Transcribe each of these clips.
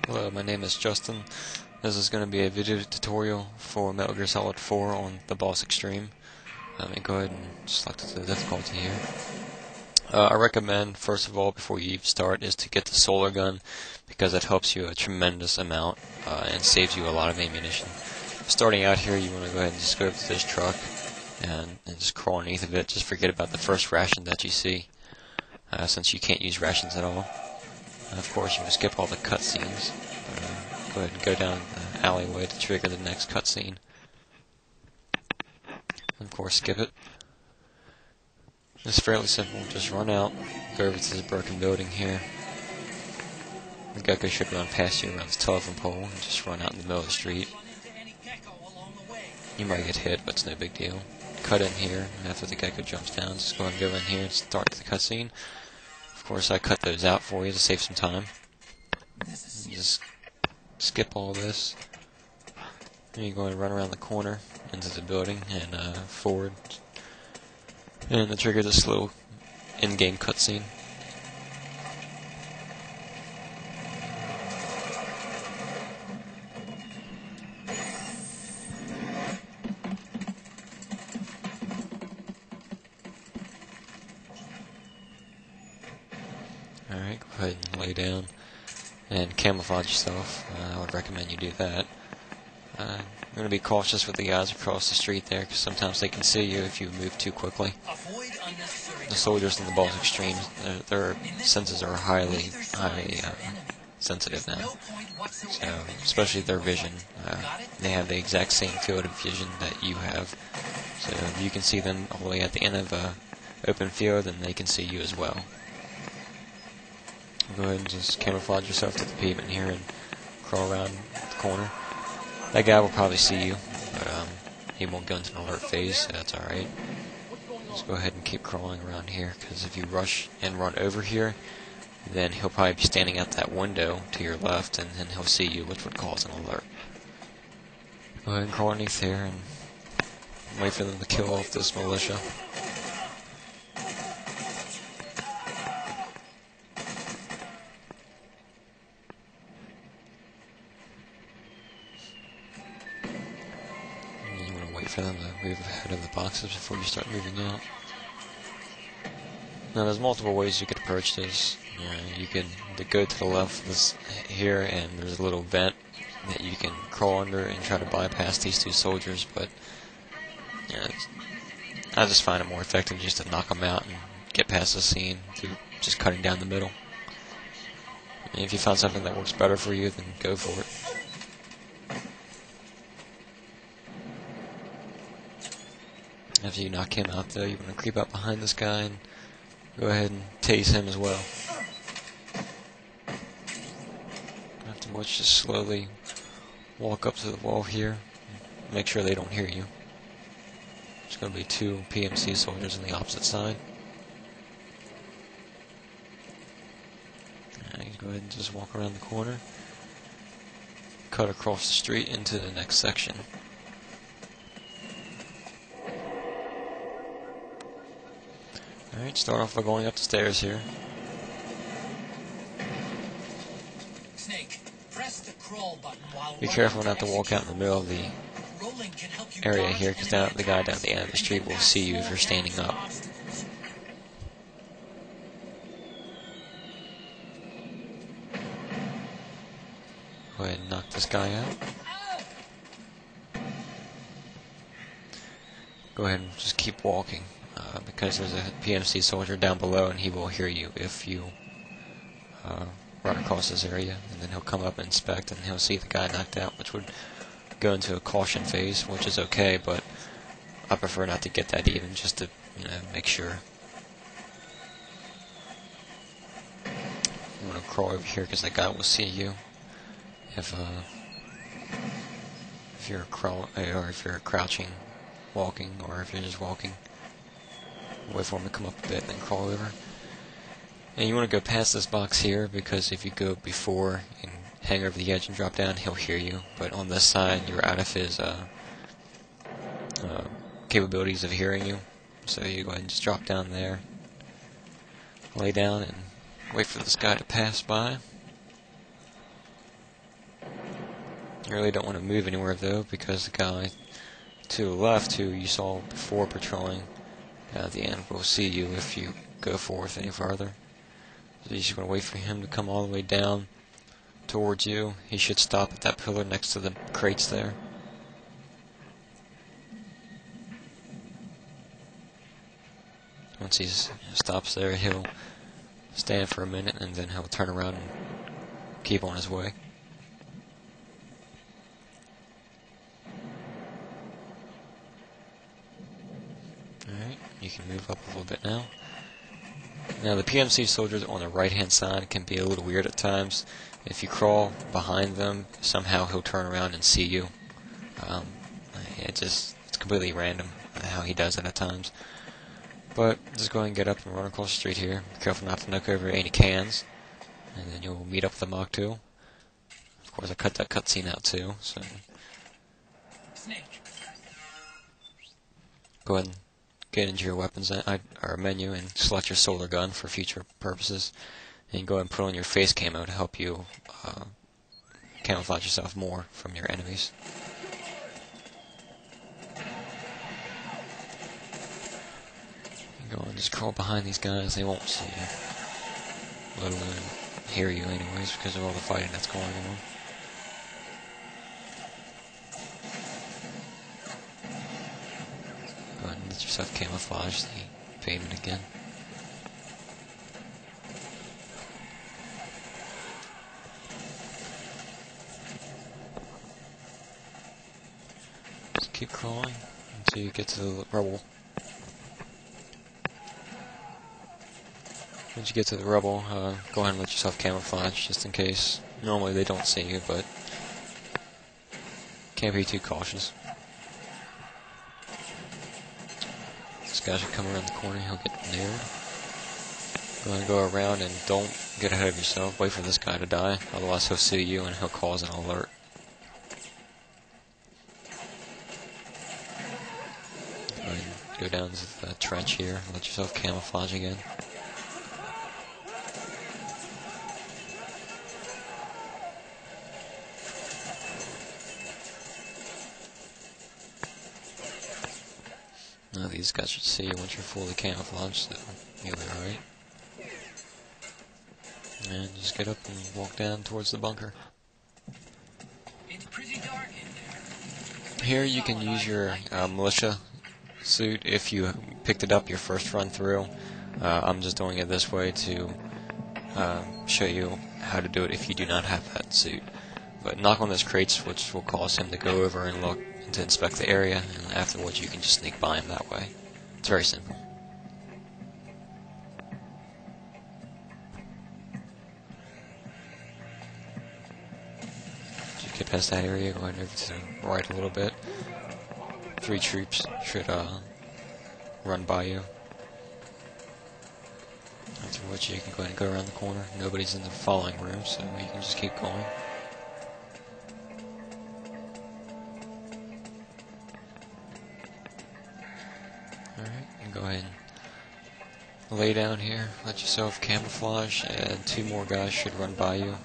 Hello, my name is Justin. This is going to be a video tutorial for Metal Gear Solid 4 on the Boss Extreme. Let me go ahead and select the difficulty here. I recommend, first of all, before you even start, is to get the solar gun, because it helps you a tremendous amount and saves you a lot of ammunition. Starting out here, you want to go ahead and just go over to this truck and just crawl underneath of it. Just forget about the first ration that you see, since you can't use rations at all. Of course, you can skip all the cutscenes. Go ahead and go down the alleyway to trigger the next cutscene. Of course, skip it. It's fairly simple. Just run out, go over to the broken building here. The Gecko should run past you around this telephone pole and just run out in the middle of the street. You might get hit, but it's no big deal. Cut in here, and after the Gecko jumps down, just go ahead and go in here and start the cutscene. Of course, I cut those out for you to save some time. Just skip all this. Then you go and run around the corner into the building and forward, and to trigger this little in-game cutscene. Alright, go ahead and lay down and camouflage yourself. I would recommend you do that. I'm going to be cautious with the guys across the street there, because sometimes they can see you if you move too quickly. The soldiers in the Boss Extreme, their senses are highly sensitive now. So, especially their vision. They have the exact same field of vision that you have. So if you can see them all the way at the end of an open field, then they can see you as well. Go ahead and just camouflage yourself to the pavement here and crawl around the corner. That guy will probably see you, but he won't go into an alert phase, so that's alright. Just go ahead and keep crawling around here, because if you rush and run over here, then he'll probably be standing at that window to your left, and then he'll see you, which would cause an alert. Go ahead and crawl underneath there and wait for them to kill off this militia. For them to move ahead of the boxes before you start moving out. Now, there's multiple ways you could approach this. You can go to the left this here, and there's a little vent that you can crawl under and try to bypass these two soldiers, but I just find it more effective just to knock them out and get past the scene through just cutting down the middle. If you find something that works better for you, then go for it. After you knock him out, though, you want to creep up behind this guy and go ahead and tase him as well. Afterwards, just slowly walk up to the wall here. Make sure they don't hear you. There's going to be two PMC soldiers on the opposite side. Alright, go ahead and just walk around the corner. Cut across the street into the next section. Alright, start off by going up the stairs here. Be careful not to walk out in the middle of the area here, because the guy down at the end of the street will see you if you're standing up. Go ahead and knock this guy out. Go ahead and just keep walking. Because there's a PMC soldier down below, and he will hear you if you run across this area, and then he'll come up and inspect, and he'll see the guy knocked out, which would go into a caution phase, which is okay, but I prefer not to get that even, just to make sure. I'm gonna crawl over here because that guy will see you if you're crouching, walking, or if you're just walking. Wait for him to come up a bit, then crawl over. And you want to go past this box here, because if you go before and hang over the edge and drop down, he'll hear you. But on this side, you're out of his capabilities of hearing you. So you go ahead and just drop down there, lay down, and wait for this guy to pass by. You really don't want to move anywhere though, because the guy to the left, who you saw before patrolling at the end, will see you if you go forth any further. So you're just going to wait for him to come all the way down towards you. He should stop at that pillar next to the crates there. Once he stops there, he'll stand for a minute and then he'll turn around and keep on his way. Alright, you can move up a little bit now. Now the PMC soldiers on the right hand side can be a little weird at times. If you crawl behind them, somehow he'll turn around and see you. It's completely random how he does it at times. But just go ahead and get up and run across the street here. Be careful not to knock over any cans, and then you'll meet up with the Mach 2. Of course, I cut that cutscene out too, so go ahead and get into your weapons or menu and select your solar gun for future purposes, and go ahead and put on your face camo to help you camouflage yourself more from your enemies. Go and just crawl behind these guys, they won't see you, let alone hear you anyways, because of all the fighting that's going on. Go ahead and let yourself camouflage the pavement again. Just keep crawling until you get to the rubble. Once you get to the rubble, go ahead and let yourself camouflage, just in case. Normally they don't see you, but can't be too cautious. This guy should come around the corner, he'll get nailed. Go ahead and go around and don't get ahead of yourself. Wait for this guy to die, otherwise he'll see you and he'll cause an alert. Go ahead and go down to the trench here, let yourself camouflage again. Now these guys should see you once you're fully camouflaged, so you'll be alright. And just get up and walk down towards the bunker. It's pretty dark in there. Here you can use your militia suit if you picked it up your first run through. I'm just doing it this way to show you how to do it if you do not have that suit. But knock on those crates, which will cause him to go over and look to inspect the area, and afterwards you can just sneak by him that way. It's very simple. As you get past that area, go ahead and over to the right a little bit. 3 troops should run by you. Afterwards you can go ahead and go around the corner. Nobody's in the following room, so you can just keep going. Alright, and go ahead and lay down here, let yourself camouflage, and 2 more guys should run by you.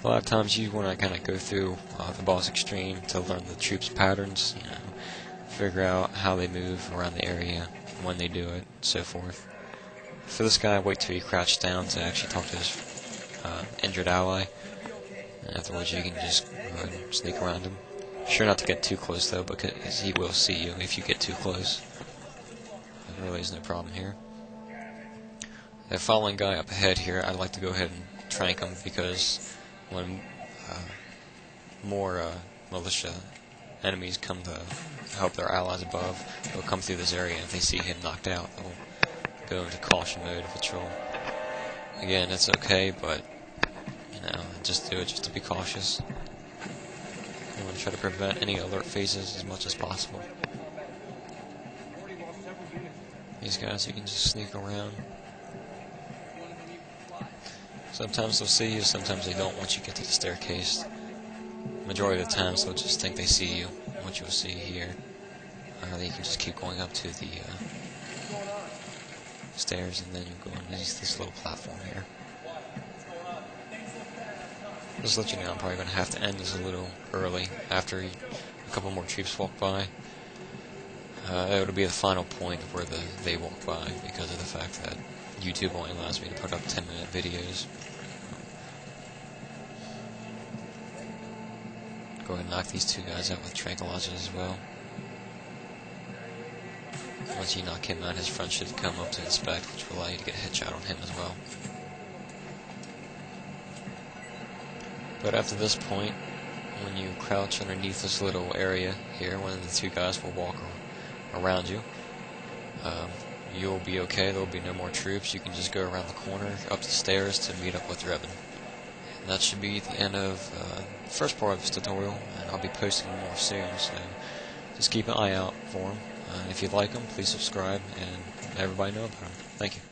A lot of times you want to kind of go through the boss extreme to learn the troops' patterns, you know, figure out how they move around the area, when they do it, and so forth. For this guy, wait till he crouches down to actually talk to his injured ally, and afterwards you can just go ahead and sneak around him. Sure not to get too close though, because he will see you if you get too close. There really is no problem here. The following guy up ahead here, I'd like to go ahead and trank him, because when more militia enemies come to help their allies above, they'll come through this area, and if they see him knocked out, they'll go into caution mode of patrol. Again, it's okay, but you know, just do it just to be cautious. You want to try to prevent any alert phases as much as possible. These guys, you can just sneak around. Sometimes they'll see you, sometimes they don't once you get to the staircase. Majority of the times they'll just think they see you, what you'll see here. You can just keep going up to the stairs, and then you'll go underneath this little platform here. Just to let you know, I'm probably going to have to end this a little early after a couple more troops walk by. It'll be the final point of where they walk by because of the fact that YouTube only allows me to put up 10-minute videos. Go ahead and knock these two guys out with tranquilizers as well. Once you knock him out, his front should come up to inspect, which will allow you to get a headshot on him as well. But after this point, when you crouch underneath this little area here, one of the two guys will walk around you. You'll be okay. There will be no more troops. You can just go around the corner, up the stairs to meet up with Revan. And that should be the end of the first part of this tutorial, and I'll be posting more soon, so just keep an eye out for them. If you like them, please subscribe and let everybody know about them. Thank you.